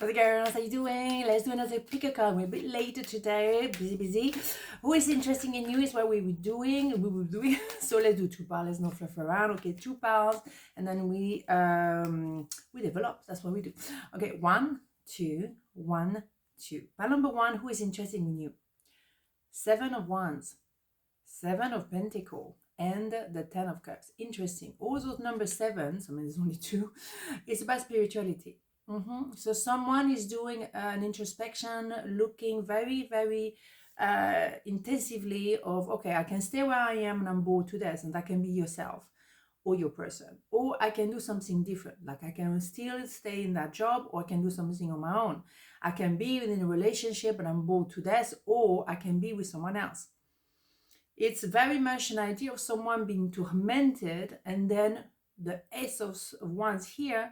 How's it girls? How you doing? Let's do another pick a card. We're a bit later today. Busy. Who is interesting in you is what we were doing. So let's do 2 piles. Let's not fluff around. Okay, 2 piles, and then we develop. That's what we do. Okay, 1, 2, 1, 2. Pile number 1. Who is interesting in you? 7 of Wands, 7 of Pentacles, and the 10 of Cups. Interesting. All those number 7s. I mean, there's only 2. It's about spirituality. So someone is doing an introspection, looking very, very intensively of, okay, I can stay where I am and I'm bored to death, and that can be yourself or your person, or I can do something different, like I can still stay in that job, or I can do something on my own. I can be in a relationship and I'm bored to death, or I can be with someone else. It's very much an idea of someone being tormented, and then the Ace of Wands here.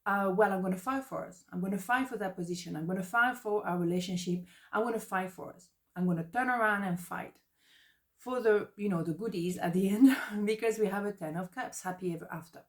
Well, I'm going to fight for us. I'm going to fight for that position. I'm going to fight for our relationship. I'm going to fight for us. I'm going to turn around and fight for the, the goodies at the end, because we have a 10 of Cups, happy ever after.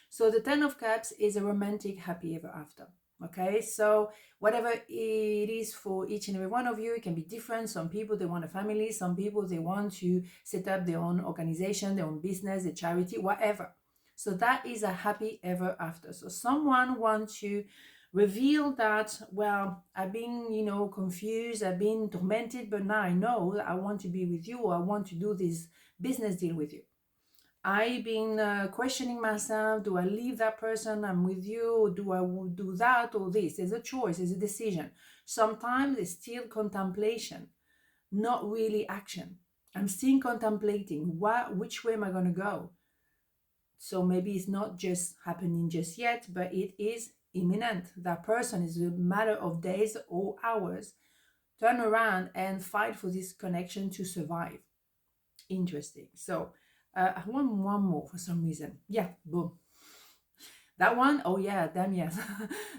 So the 10 of Cups is a romantic happy ever after. Okay, so whatever it is for each and every one of you, it can be different. Some people, they want a family. Some people, they want to set up their own organization, their own business, a charity, whatever. So that is a happy ever after. So someone wants to reveal that, well, I've been, confused, I've been tormented, but now I know that I want to be with you, or I want to do this business deal with you. I've been questioning myself, do I leave that person I'm with you, or do I do that or this? There's a choice, there's a decision. Sometimes it's still contemplation, not really action. I'm still contemplating, which way am I going to go? So maybe it's not just happening just yet, but it is imminent. That person is a matter of days or hours. Turn around and fight for this connection to survive. Interesting. So I want one more for some reason. Yeah, boom. That one, oh yeah, damn yes.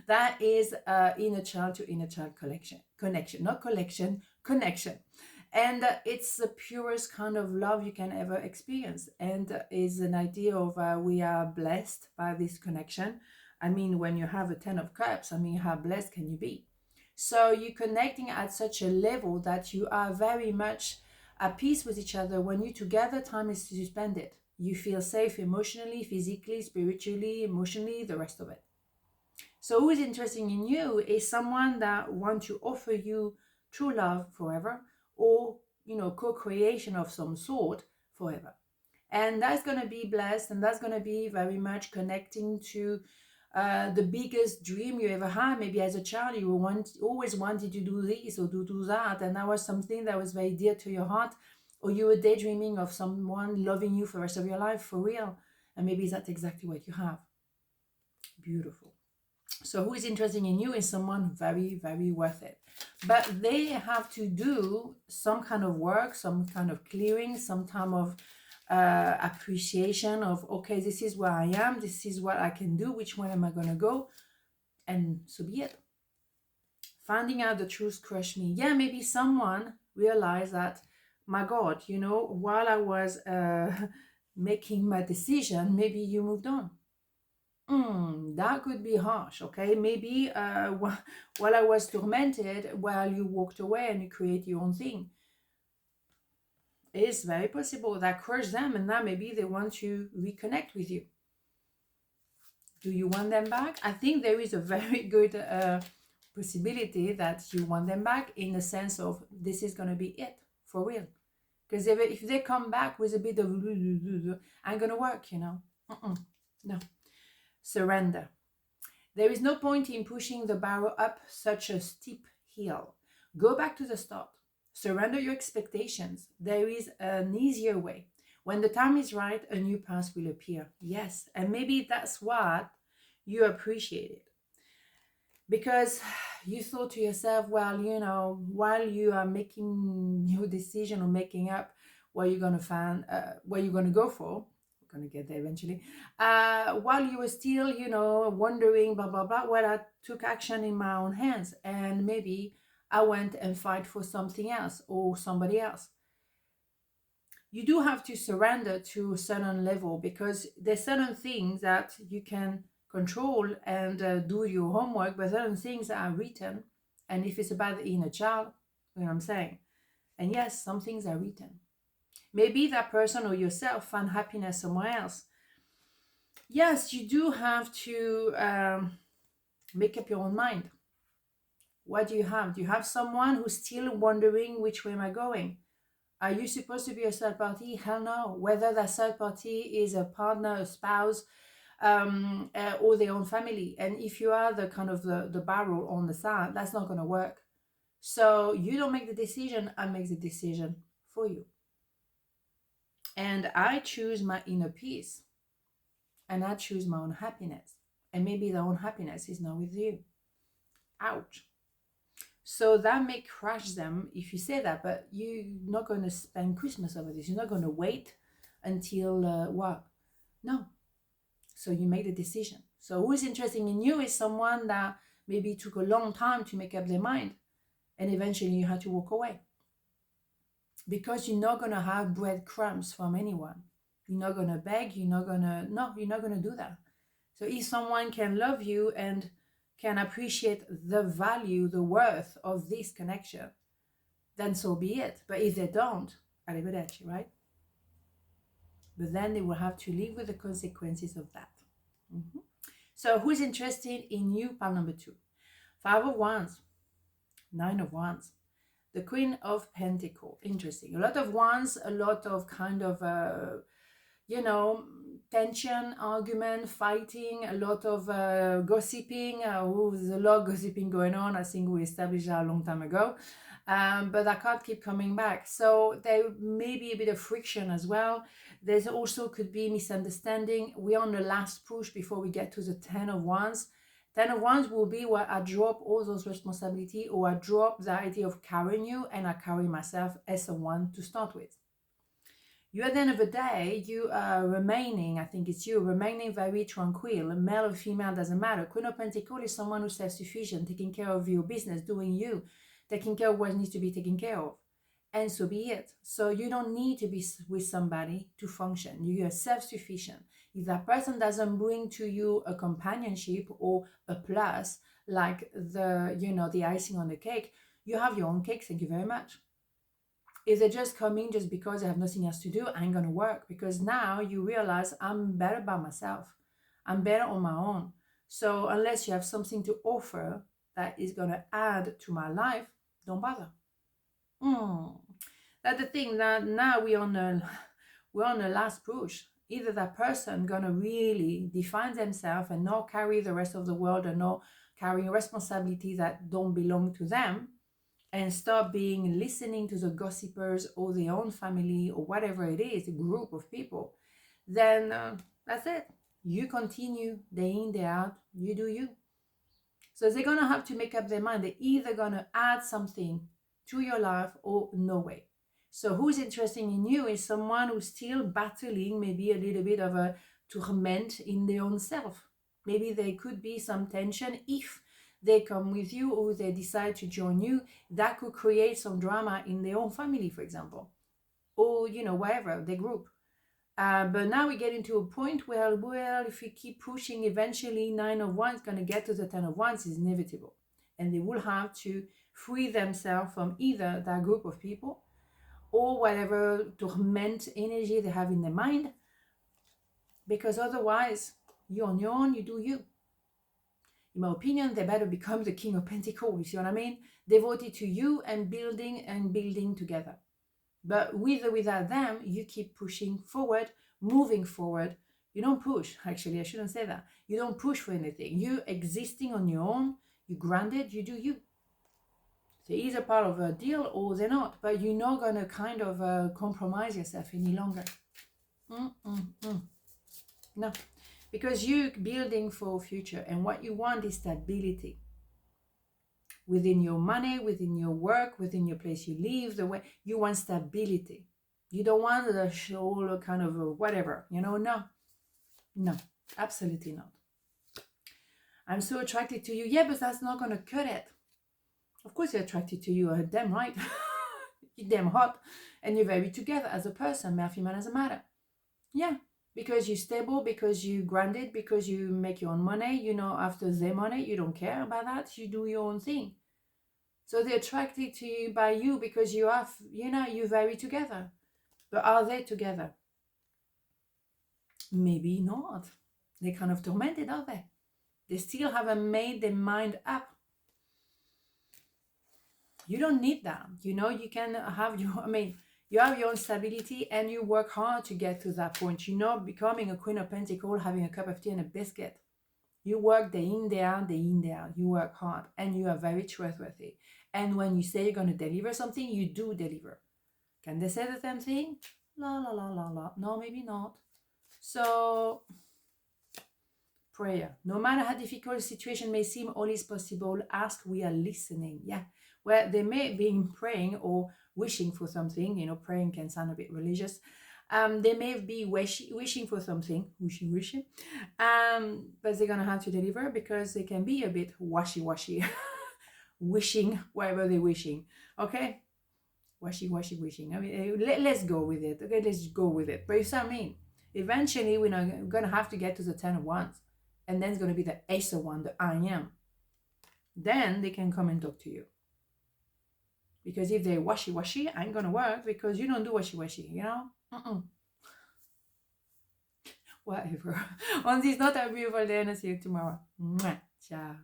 That is inner child to inner child connection, not collection, connection. And it's the purest kind of love you can ever experience, and is an idea of we are blessed by this connection. I mean, when you have a 10 of Cups, I mean, how blessed can you be? So you're connecting at such a level that you are very much at peace with each other. When you're together, time is suspended. You feel safe emotionally, physically, spiritually, emotionally, the rest of it. So who is interesting in you is someone that wants to offer you true love forever, or co-creation of some sort forever. And that's going to be blessed, and that's going to be very much connecting to the biggest dream you ever had. Maybe as a child you always wanted to do this or to do that, and that was something that was very dear to your heart, or you were daydreaming of someone loving you for the rest of your life for real, and maybe that's exactly what you have. Beautiful. So who is interested in you is someone very, very worth it. But they have to do some kind of work, some kind of clearing, some kind of appreciation of, okay, this is where I am, this is what I can do, which one am I going to go? And so be it. Finding out the truth crushed me. Yeah, maybe someone realized that, my God, while I was making my decision, maybe you moved on. That could be harsh, okay? Maybe while I was tormented, while you walked away and you create your own thing. It's very possible that crushed them, and now maybe they want to reconnect with you. Do you want them back? I think there is a very good possibility that you want them back, in the sense of this is going to be it, for real. Because if they come back with a bit of ain't going to work, No. Surrender. There is no point in pushing the barrel up such a steep hill. Go back to the start. Surrender your expectations. There is an easier way. When the time is right, a new path will appear. Yes, and maybe that's what you appreciated. Because you thought to yourself, well, while you are making your decision or making up what you're going to find, what you're going to go for, going to get there eventually, while you were still wondering blah blah blah, well, I took action in my own hands, and maybe I went and fight for something else or somebody else. You do have to surrender to a certain level, because there's certain things that you can control and do your homework, but certain things are written. And if it's about the inner child, you know what I'm saying? And yes, some things are written. Maybe that person or yourself find happiness somewhere else. Yes, you do have to make up your own mind. What do you have? Do you have someone who's still wondering which way am I going? Are you supposed to be a third party? Hell no. Whether that third party is a partner, a spouse, or their own family. And if you are the kind of the barrel on the side, that's not going to work. So you don't make the decision, I make the decision for you. And I choose my inner peace. And I choose my own happiness. And maybe the own happiness is not with you. Ouch. So that may crush them if you say that, but you're not going to spend Christmas over this. You're not going to wait until what? No. So you make the decision. So who is interested in you is someone that maybe took a long time to make up their mind. And eventually you had to walk away. Because you're not going to have breadcrumbs from anyone. You're not going to beg. You're not going to do that. So if someone can love you and can appreciate the value, the worth of this connection, then so be it. But if they don't, arrivederci, right? But then they will have to live with the consequences of that. Mm-hmm. So who's interested in you? Pile number 2. 5 of Wands, 9 of Wands, the Queen of Pentacles. Interesting. A lot of wands, a lot of kind of, tension, argument, fighting, a lot of gossiping. There's a lot of gossiping going on. I think we established that a long time ago. But I can't keep coming back. So there may be a bit of friction as well. There's also could be misunderstanding. We're on the last push before we get to the 10 of Wands. 10 of Wands will be where I drop all those responsibility, or I drop the idea of carrying you and I carry myself as someone to start with. You, at the end of the day, you are remaining, I think it's you, remaining very tranquil. Male or female, doesn't matter. Queen of Pentacles is someone who's self-sufficient, taking care of your business, doing you, taking care of what needs to be taken care of. And so be it. So you don't need to be with somebody to function. You are self-sufficient. If that person doesn't bring to you a companionship or a plus, like the icing on the cake, you have your own cake, thank you very much. If they're just coming just because I have nothing else to do, I ain't gonna work, because now you realize I'm better by myself. I'm better on my own. So unless you have something to offer that is gonna add to my life, don't bother. That's the thing, that now we're on the last push. Either that person gonna really define themselves and not carry the rest of the world and not carrying responsibilities that don't belong to them, and stop listening to the gossipers or their own family or whatever it is, a group of people, then that's it. You continue day in, day out, you do you. So they're going to have to make up their mind. They're either going to add something to your life or no way. So who's interested in you is someone who's still battling maybe a little bit of a torment in their own self. Maybe there could be some tension if they come with you or they decide to join you. That could create some drama in their own family, for example, or wherever they group. But now we get into a point where, well, if we keep pushing, eventually 9 of Wands is going to get to the 10 of Wands. Is inevitable, and they will have to free themselves from either that group of people or whatever torment energy they have in their mind, because otherwise you're on your own, you do you. In my opinion, they better become the King of Pentacles, you see what I mean? Devoted to you and building together. But with or without them, you keep pushing forward, moving forward. You don't push, actually, I shouldn't say that. You don't push for anything. You existing on your own, you grounded, you do you. They're either part of a deal or they're not, but you're not going to kind of compromise yourself any longer. No. Because you're building for a future, and what you want is stability within your money, within your work, within your place you live, the way you want stability. You don't want the whole kind of whatever, no, absolutely not. I'm so attracted to you. Yeah, but that's not going to cut it. Of course you're attracted to you, damn right. You're damn hot, and you're very together as a person, male, female, doesn't matter. Yeah. because you're stable, because you grounded, because you make your own money, you know, after their money, you don't care about that. You do your own thing. So they're attracted to you by you because you have, you know, you vary together. But are they together? Maybe not. They're kind of tormented, are they? They still haven't made their mind up. You don't need that. You know, you can have your, I mean, you have your own stability and you work hard to get to that point. You know, becoming a Queen of Pentacles, having a cup of tea and a biscuit. You work day in, day out, day in, day out. You work hard and you are very trustworthy. And when you say you're going to deliver something, you do deliver. Can they say the same thing? La, la, la, la, la. No, maybe not. So, prayer. No matter how difficult the situation may seem, all is possible. Ask, we are listening. Yeah. Well, they may be praying or wishing for something. You know, praying can sound a bit religious. They may be wishing for something, wishing, but they're gonna have to deliver because they can be a bit washy, wishing whatever they're wishing. Okay, washy, wishing. I mean, let's go with it. Okay, let's go with it. But you see what I mean? Eventually, we're gonna have to get to the 10 of Wands, and then it's gonna be the Ace of Wands, the I am. Then they can come and talk to you. Because if they're washy, ain't gonna work because you don't do washy, you know? Whatever. On this note, have a beautiful day and I'll see you tomorrow. Mwah. Ciao.